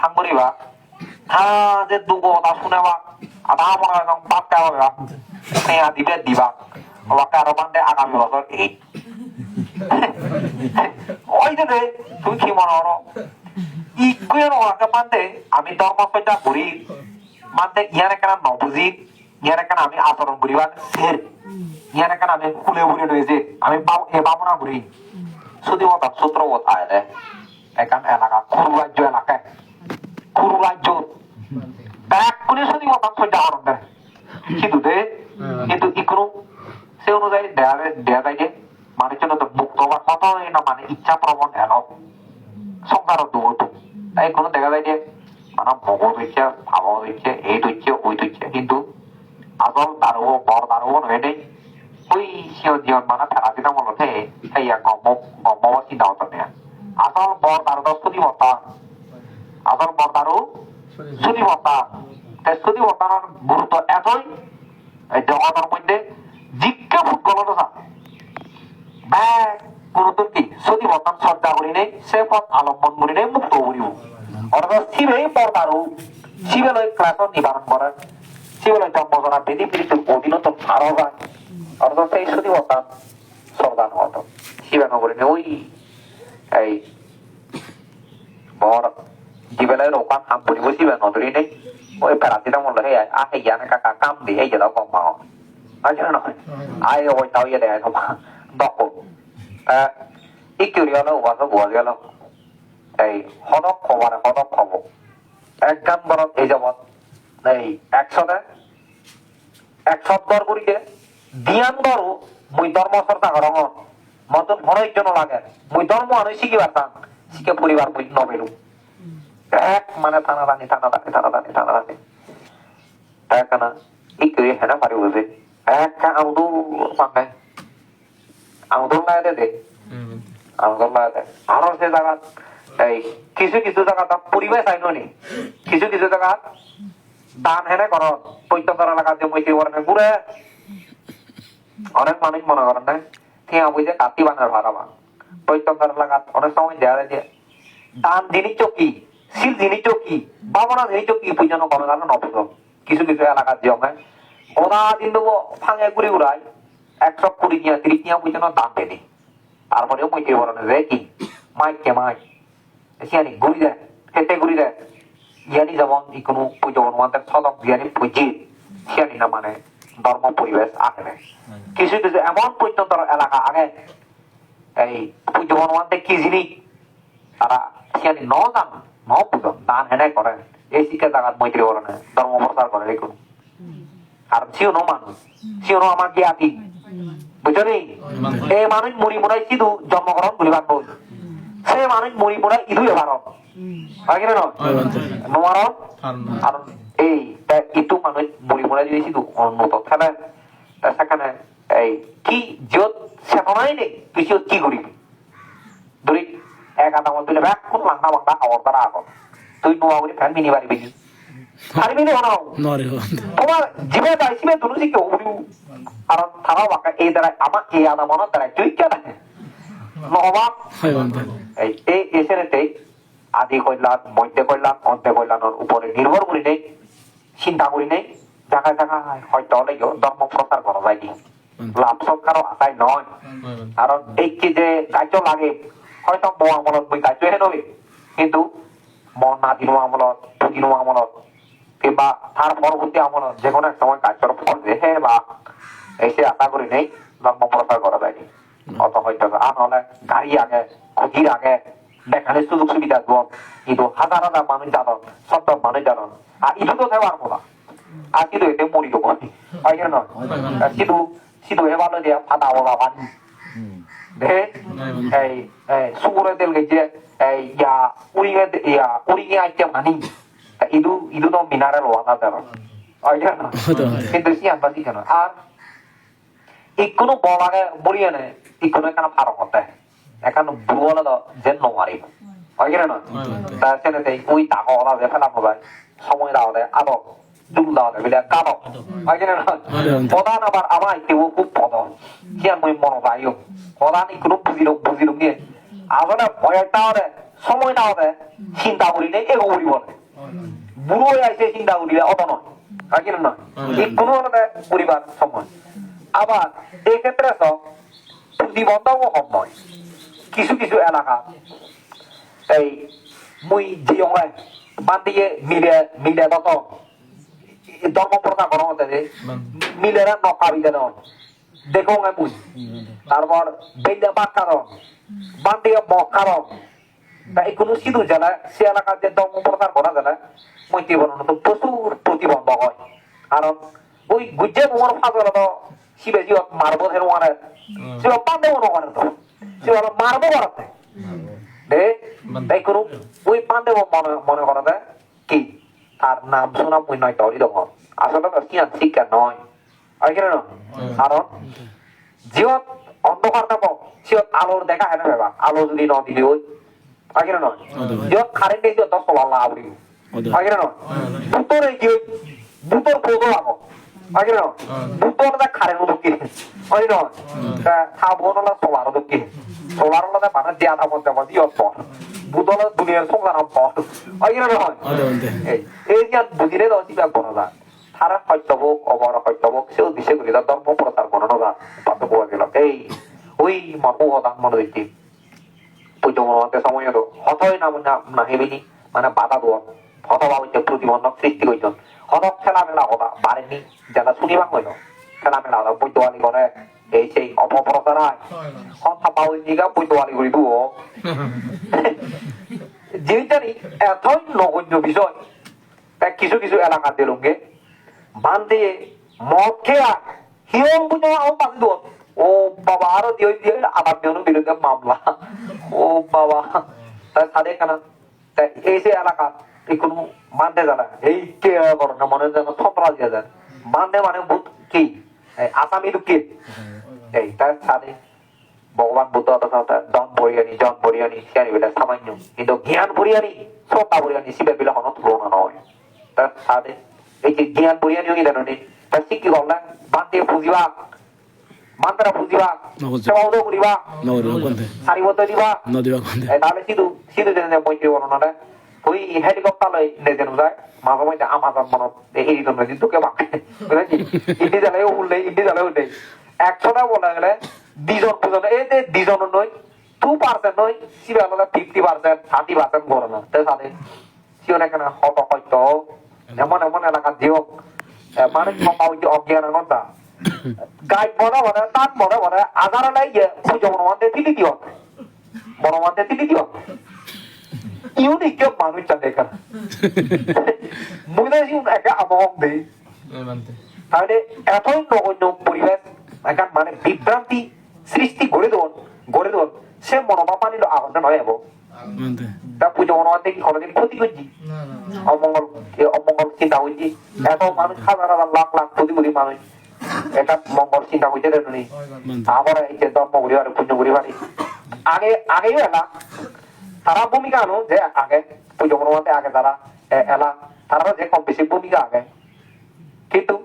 상거리와 하제 두고 나 수네와 아다모나 강 빡대와 그냥 디베 디바 와까로 반대 아가미 와서 에 어이들에 তুই কি মনে হলো ইকুয়ের ওয়াকা মানতে আমি ধর্মসজ্জা করি মানতে ইয়ার কেন নবুজি ইয়ার কেন আমি আচরণ করিবার সের ইয়ার কেন আমি খুলে উড়ে রয়েছে আমি বাবনা করি শুধু ওটা সূত্র ওটা এলে এখান এলাকা কুরু রাজ্য এলাকায় কুরু রাজ্য এক কোনে শুধু ওটা সজ্জা আরম্ভ করে কিন্তু ইকুরু সে অনুযায়ী দেয়া যায় যে মানুষজন তো মুক্ত হওয়ার কথা না মানে ইচ্ছা প্রবণ এলো সংসারও দৌড়তো তাই কোনো দেখা যায় যে মানে ভগত হচ্ছে ভাগবত হচ্ছে এই হচ্ছে ওই হচ্ছে কিন্তু আসল দারুহ বর দারুহ নয় নেই ওই জীবন মানে ফেরাতিটা মূলত সেই গম্ম চিন্তা হতো না আসল বর দারু তো স্তুতি বর্তা আসল বর দারু স্তুতি বর্তা স্তুতি বর্তানোর গুরুত্ব এতই জগতের মধ্যে জিজ্ঞা ফুটবল গুরুত্ব কি যদি বর্তমান শ্রদ্ধা করি নেই সে পথ আলম্বন করি নেই মুক্ত করিব অর্থাৎ শিবেই পর্দারু শিবেলয় ক্লাস নিবারণ করে শিবেলয় জন্মজনা বেদি পীড়িত অধীনত আরো যায় অর্থাৎ সেই যদি বর্তমান শ্রদ্ধা নহত শিবে নগরী নেই ওই এই বর জীবেলয় ওখান হাম করিব শিবে নদরি নেই ওই প্যারাতিটা মূল্য হে আহে ইয়ানে কাকা কাম দিয়ে এই যে দাও কম পাও আছে না নয় আয় ওই তাও ইয়ে দেয় তোমার দখল ইকিউরি হলো ওয়াজও বোঝা গেল এই হদক খবর এক গান বরং এই যাবৎ এই একশত দর করিকে দিয়ান দরু মুই ধর্ম চর্চা করম মতন ঘরের জন্য লাগে মুই ধর্ম আনই শিখিবার চান শিখে পরিবার মুই নবেলু এক মানে টানা টানি এক না ইকিউরি হেনা পারি বুঝে এক আমদু মানে আমদুল লাগে দে আরো সে জায়গা এই কিছু জায়গা পরিবেশ আইন নি কিছু জায়গা দান হেনে কর পৈতন্তর এলাকা যে মৈত্রী করেন ঘুরে অনেক মানুষ মনে করেন না ঠিক বুঝে কাতি বানার ভাড়াবা পৈতন্তর এলাকা অনেক সময় দেওয়া যায় যে দান জিনিস চকি শিল জিনিস চকি বাবনা জিনিস চকি পুজনো কোনো জানো নপুজ কিছু এলাকার জমে ওরা দিন দেবো ফাঙে ঘুরে উড়াই 120 নিয়া 30 নিয়া পুজনো দান দেনি তারপরেও মৈত্রী বরণে যায় কি মাইকে সিয়ানি ঘুরি দেয় হেঁটে ঘুরি দেয় ইয়ানি যেমন কোনো পুজো হনুমানদের সদক ইয়ানি পুজি সিয়ানি না মানে ধর্ম পরিবেশ আগে নেয় কিছু এমন পর্যন্ত এলাকা আগে এই পুজো হনুমানদের কি জিনিস তারা সিয়ানি ন জান ন পুজো দান হেনে করে এই শিক্ষা জায়গার মৈত্রী বরণে ধর্ম প্রচার করে দেখুন আর সিওনো মানুষ সিওনো আমার জ্ঞাতি বুঝলি এই মানুষ মুড়ি মুড়াই সিধু জন্মগ্রহণ করিবার বল সে মানুষ মুড়ি মুড়াই ইদু ভারত হয় না নমারত আর এই ইটু মানুষ মুড়ি মুড়াই দিয়ে সিধু উন্নত তাহলে সেখানে এই কি যত চেতনাই নেই তুই কি করিবি ধরি এক আধা মত দিলে কোন লাংনা বাংলা খাওয়ার দ্বারা আগত তুই নোয়া করে ফ্যান মিনি পারিবি পারিবি না তোমার জীবে যাইছিবে দুনু শিখে উড়িও কারণ তারাও বাঁকা এই দ্বারা আমার এই আদা মনের দ্বারা তুই কে দেখে নহবাক এই এসেতে আদি কল্যাণ মধ্য কল্যাণ অন্তে কল্যাণের উপরে নির্ভর করি নেই চিন্তা করি নেই জায়গায় হয়তো হলেও ধর্ম প্রচার করা যায়নি লাভ সৎকারও আশায় নয় কারণ এই কি যে কার্য লাগে হয়তো মোয়া আমলত বই কার্য হে নবে কিন্তু মন না দিন আমলত দুদিন আমলত কিংবা তার পরবর্তী আমলত যে কোনো এক সময় কার্যর ফল হে বা এসে আশা করি নেই ধর্ম প্রচার করা যায়নি অত হয়তো আর নহলে গাড়ি আগে খুঁজির আগে দেখালে সুযোগ সুবিধা দন কিন্তু হাজার মানুষ জানন শত মানুষ জানন আর ইটো তো দেওয়ার কথা আর কিন্তু এতে মরি দেবো হয় না সিধু হে ভালো দিয়া ফাটা বলা পানি এই সুগুরে তেল গেছে ইয়া উড়িয়ে আইতে মানি ইদু তো মিনারেল ওয়াটার দেওয়া হয় না কিন্তু সিয়ান বাসি কেন আর ইকোনো বল আগে বলিয়ে নেয় ইকোনো এখানে ফারক হতে এখানে বুড়ো তো যে নমারিব হয় না তা সেটাতে ওই টাকা ওলা যে ফেলা হবে সময় দাও দেয় আদক দুল দাও দেয় বিলে কাদক হয় না প্রধান আবার আমার কেউ খুব পদন কি আর মই মনে পাইও প্রধান ইকোনো বুঝিল গিয়ে আসলে ভয়টাও সময়টা হবে চিন্তা করি নেই এগো করি বলে বুড়ো হয়ে আসে চিন্তা করিলে অত নয় আর কিনা নয় এই কোনো হলে পরিবার সময় আবার এই ক্ষেত্রে তো প্রতিবন্ধকও কম নয় কিছু কিছু এলাকা এই মুই যে বান দিয়ে মিলে মিলে তত ধর্ম প্রচার করা হতে যে মিলেরা নকা বিলে নয় দেখো মুই তারপর বেলে বাদ কারণ বান দিয়ে মগ কারণ তা এই কোনো সিধু জেলা সে এলাকার যে ধর্ম প্রচার করা জেলা মৈত্রী বর্ণ তো প্রচুর প্রতিবন্ধক হয় কারণ ওই গুজ্জে তোমার ফাঁসল তো শিবে জিও মারবো হের মানে সে পাঁদে মনে করে তো সে মারবো করাতে দে তাই কোনো ওই পাঁদে মনে করা দেয় কি তার নাম শোনা মুই নয় তরি তখন আসলে তো কি শিক্ষা নয় আর কেন কারণ জিওত অন্ধকার থাকো সিওত আলোর দেখা হয় না ভেবা আলো যদি ন দিলি ওই আর কেন নয় জিওত কারেন্ট এই দশ লাভ আবরি আর কেন নয় ভূতর এই কি ভূতর পোদো আগো আর কেন ভূতর দা কারেন্ট ঢুকি ওই নয় তা থাবনলা সোলার ঢুকি সোলার হলে মানে যে আধা মধ্যে মধ্যে ইয়ত ভূতর দুনিয়ার সংসার নাম পর আর কেন নয় এই যে বুঝিলে তো চিন্তা করা যায় তারা সত্য হোক অবর সত্য হোক সেও দিশে করি তার ধর্ম প্রচার করানো যা পার্থক্য গেল এই ওই মর্মদান মনে দেখি পুজো মনোমাতে সময় হলো হতই না হেবিনি মানে বাধা দেওয়া হতবা হইতে প্রতিবন্ধক সৃষ্টি করছেন হতক খেলামেলা হতা বাড়েনি যারা শুনিবা হইল খেলামেলা হতা বৈদ্যবালী করে এই সেই অপপ্রচারায় কথা পাওয়ার জায়গা বৈদ্যবালী করি দুও যেটারই এতই নগণ্য বিষয় তাই কিছু কিছু এলাকা দিলুঙ্গে বান দিয়ে মদ খেয়া হিরম বুঝো আমার পাশে দোন ও বাবা আরো দিয়ে দিয়ে আবার দেওয়ার বিরুদ্ধে মামলা ও বাবা তাই সাদে কেন তাই এই যে এলাকা এই কোনো মানতে জানা এই কে করে না মনে যেন ছত্রা দিয়ে যায় মানতে মানে ভূত কি আসামি কে এই তাই সাদে ভগবান বুদ্ধ জন ভরিয়ানি সিয়ানি বেলা সামান্য কিন্তু জ্ঞান ভরিয়ানি শ্রদ্ধা ভরিয়ানি শিবের বেলা কোনো তুলনা নয় তার সাদে এই যে জ্ঞান ভরিয়ানি হয়ে জানো নি তার শিক্ষি করলে বান দিয়ে বুঝিবা মান্তারা বুঝিবা সেবা উদয় করিবা সারিবদ্ধ দিবা তাহলে সিধু সিধু জেনে মৈত্রী বর্ণনা ওই হেলিকপ্টার লই নেজেন যায় মাঝে মধ্যে আমাজন মনত এই জন্য কিন্তু কে বাকি বুঝেছি ইন্ডি জ্বালায় উঠলে 100টা বলা গেলে 2জন পর্যন্ত এই যে 2জন নয় 2% নয় সিবা হলে 50% 30% বড় না তাই সাথে সিওনে কেন হত হয়তো এমন এমন এলাকা দিও মানে সবাই যে অজ্ঞান কথা গাইড বড় তার বড় আধার লাগে পুজো মনোমানতে দিলি দিও মনোমানতে দিলি দিও ইউনিক কেউ মানুষটা দেখা মনে একটা আমক দেই তাহলে এতই নগণ্য পরিবেশ এখন মানে বিভ্রান্তি সৃষ্টি গড়ে দেন সে মনোভাব নিল আহত নয় এবং তা পুজো মনোভাব কি কোনোদিন ক্ষতি করছি অমঙ্গল চিন্তা হয়েছি এত মানুষ হাজার হাজার লাখ লাখ কোটি কোটি মানুষ এটা মঙ্গল চিন্তা হয়েছে নি আমার এই যে ধর্ম ঘুরি পারে পুণ্য ঘুরি পারি আগেই এলা তারা ভূমিকা আনো যে আগে পুজো মনোভাবে আগে তারা এলা তারা যে কম বেশি ভূমিকা আগে কিন্তু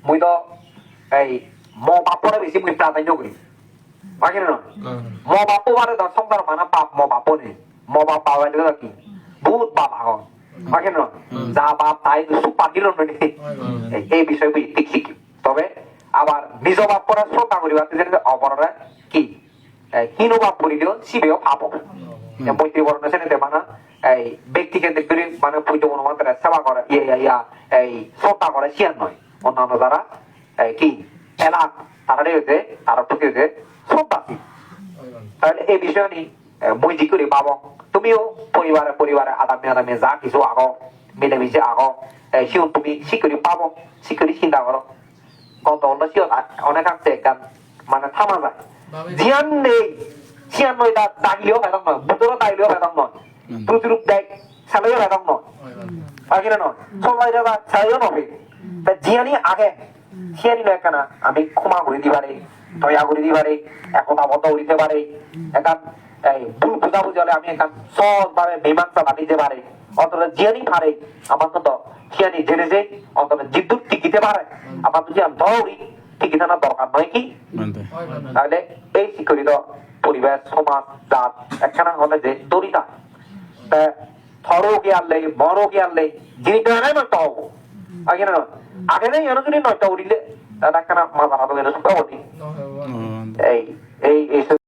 মুই তো এই ম বাপরে বেশি মুই প্রাধান্য করি বাকি না ম বাপ মানে সংসার মানা পাপ ম বাপ নেই ম বাপ পাওয়া কি বহুত বাপ আগন বাকি না যা বাপ তাই সুপার দিল এই বিষয় বুঝি ঠিক শিখি তবে আবার নিজ বাপ করে শ্রদ্ধা করিবার অপরাধ কি হীন বাপ করিলেও শিবেও পাপ মৈত্রী বর্ণ শ্রেণীতে মানা এই ব্যক্তিকে দেখবি মানে পুজো মনোমান্তের সেবা করে এই শ্রদ্ধা করে শিয়ার নয় অন্যান্য যারা কি এলা তারা হয়েছে তার প্রতি হয়েছে শ্রদ্ধাশীল তাহলে এই বিষয় নিয়ে মই জি করি পাব তুমিও পরিবারে আদামে যা কিছু আগো মিলেমিশে আগো সিও তুমি শিকরি পাবো শিকরি চিন্তা করো কত হলো সিও অনেক আছে মানে থামা যায় জিয়ান নেই সিয়ান নয় তা দাগিলেও ভেদম নয় বুতরও দাগিলেও ভেদম নয় প্রতিরূপ দেখ ছালেও ভেদম নয় আর কিনা নয় সবাই যাবা ছালেও নবে তা জিয়ানি আগে সিয়ানি নয় কেনা আমি ক্ষমা করে দিবারে দয়া করে দিবারে একতা বদ্ধ উড়িতে পারে একান এই ভুল বুঝাবুঝি হলে আমি একান সহজ ভাবে মীমাংসা বাঁধিতে পারে অন্তত জিয়ানি পারে আমার তো সিয়ানি জেনে যে অন্তত জিদ্দুর টিকিতে পারে আমার তো জিয়ান দৌড়ি টিকিতে না দরকার নয় কি তাহলে এই শিক্ষিত পরিবেশ সমাজ জাত একখানা হলে যে দরিতা থরো গিয়ালে বড় গিয়ালে যিনি গানে নয় তাও আগে না আগে নেই এনে যদি নয়টা উড়িলে তার একখানা মাথা হাত এরকম এই